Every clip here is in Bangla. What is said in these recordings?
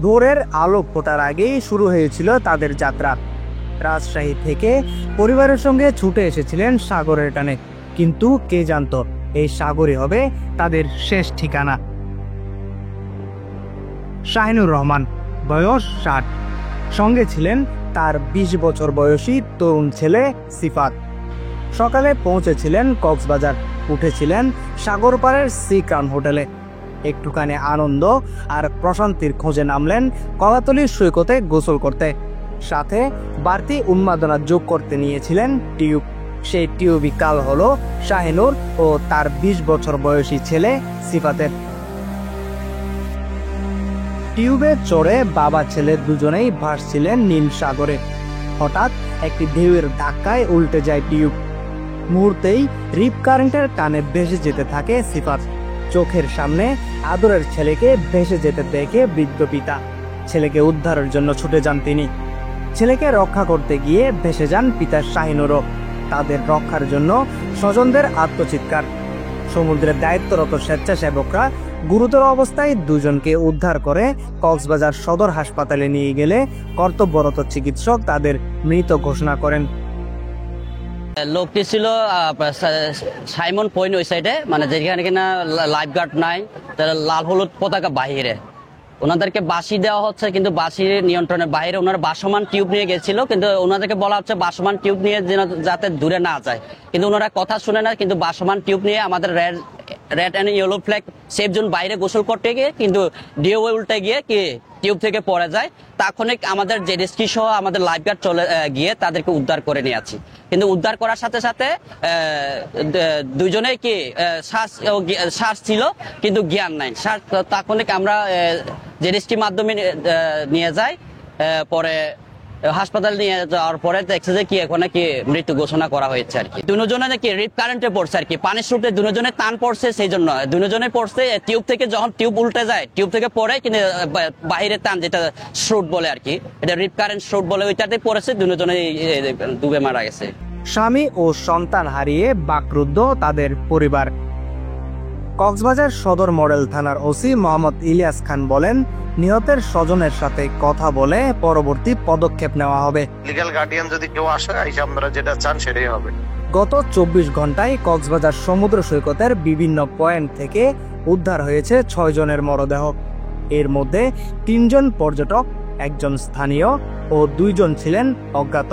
ভোরের আলো ফোটার আগেই শুরু হয়েছিল তাদের যাত্রা। রাজশাহী থেকে পরিবারের সঙ্গে ছুটে এসেছিলেন সাগরের টানে, কিন্তু কে জানতো এই সাগরই হবে তাদের শেষ ঠিকানা। শাহিনুর রহমান, বয়স 60, সঙ্গে ছিলেন তার 20 বছর বয়সী তরুণ ছেলে সিফাত। সকালে পৌঁছেছিলেন কক্সবাজার, উঠেছিলেন সাগর পাড়ের সি ক্রাউন হোটেলে। একটুখানি আনন্দ আর প্রশান্তির খোঁজে নামলেন কলাতলির সৈকতে গোসল করতে। সাথে বাড়তি উন্মাদনা যোগ করতে নিয়েছিলেন টিউব। সেই টিউবই কাল হলো শাহিনুর ও তার 20 বছর বয়সী ছেলে সিফাতের। টিউবে চড়ে বাবা ছেলে দুজনেই ভাসছিলেন নীল সাগরে। হঠাৎ একটি ঢেউয়ের ধাক্কায় উল্টে যায় টিউব। মুহূর্তেই রিপ কারেন্টের টানে ভেসে যেতে থাকে সিফাত। চোখের সামনে আদরের ছেলেকে ভেসে যেতে দেখে বৃদ্ধ পিতা। ছেলেকে উদ্ধারের জন্য ছুটে যান তিনি। ছেলেকে রক্ষা করতে গিয়ে ভেসে যান পিতা শাহিনুরও। তাদের রক্ষার জন্য স্বজনদের আত্মচিৎকার। সমুদ্রের দায়িত্বরত স্বেচ্ছাসেবকরা গুরুতর অবস্থায় দুজনকে উদ্ধার করে কক্সবাজার সদর হাসপাতালে নিয়ে গেলে কর্তব্যরত চিকিৎসক তাদের মৃত ঘোষণা করেন। লোকটি ছিল সাইমন পয়েন্ট ওই সাইডে, মানে যেখানে কিনা লাইফ গার্ড নাই, তারা লাল হলুদ পতাকা বাহিরে ওনাদেরকে বাঁশি দেওয়া হচ্ছে, কিন্তু বাঁশির নিয়ন্ত্রণের বাইরে। ওনারা বাসমান টিউব নিয়ে গেছিল, কিন্তু ওনাদেরকে বলা হচ্ছে বাসমান টিউব নিয়ে যাতে দূরে না যায়, কিন্তু ওনারা কথা শুনে না। কিন্তু বাসমান টিউব নিয়ে আমাদের red and yellow flag safe zone বাইরে গোসল করতে গিয়ে কিন্তু ডিও উল্টে গিয়ে কি টিউব থেকে পড়ে যায়। তাৎক্ষণিক আমাদের জেডিএসকি সহ আমাদের লাইফ গার্ড চলে গিয়ে তাদেরকে উদ্ধার করে নিয়ে আসি। কিন্তু উদ্ধার করার সাথে সাথে দুইজনেই কি শ্বাস ছিল কিন্তু জ্ঞান নাই। তাৎক্ষণিক আমরা জেডিএসকি মাধ্যমে নিয়ে যাই। পরে হাসপাতাল নিয়ে যাওয়ার পরে দেখছে যে কি এখন কি মৃত্যু ঘোষণা করা হয়েছে আর কি। দুজনে নাকি রিপ কারেন্টে পড়ছে আর কি, পানির স্রোতে দুজনে টান পড়ছে, সেই জন্য দুজনে পড়ছে টিউব থেকে। যখন টিউব উল্টে যায়, টিউব থেকে পড়ে কিন্তু বাহিরে টান, যেটা স্রোত বলে আর কি, এটা রিপ কারেন্ট স্রোত বলে, ওইটাতে পড়েছে, দুজনে ডুবে মারা গেছে। স্বামী ও সন্তান হারিয়ে বাকরুদ্ধ তাদের পরিবার। কক্সবাজার সদর মডেল থানার ওসি মোহাম্মদ ইলিয়াস খান বলেন, নিহতের স্বজনের সাথে কথা বলে পরবর্তী পদক্ষেপ নেওয়া হবে। লিগ্যাল গার্ডিয়ান যদি কেউ আসে, আপনারা যেটা চান সেটাই হবে। গত 24 ঘন্টায় কক্সবাজার সমুদ্র সৈকতের বিভিন্ন পয়েন্ট থেকে উদ্ধার হয়েছে 6 জনের মরদেহ। এর মধ্যে 3 জন পর্যটক, 1 জন স্থানীয় ও 2 জন ছিলেন অজ্ঞাত।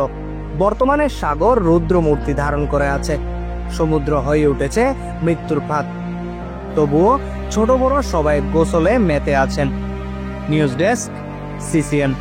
বর্তমানে সাগর রুদ্রমূর্তি ধারণ করে আছে। সমুদ্র হয়ে উঠেছে মৃত্যুর ফাঁদ। তবুও ছোট বড় সবাই গোসলে মেতে আছেন। News desk, CCN.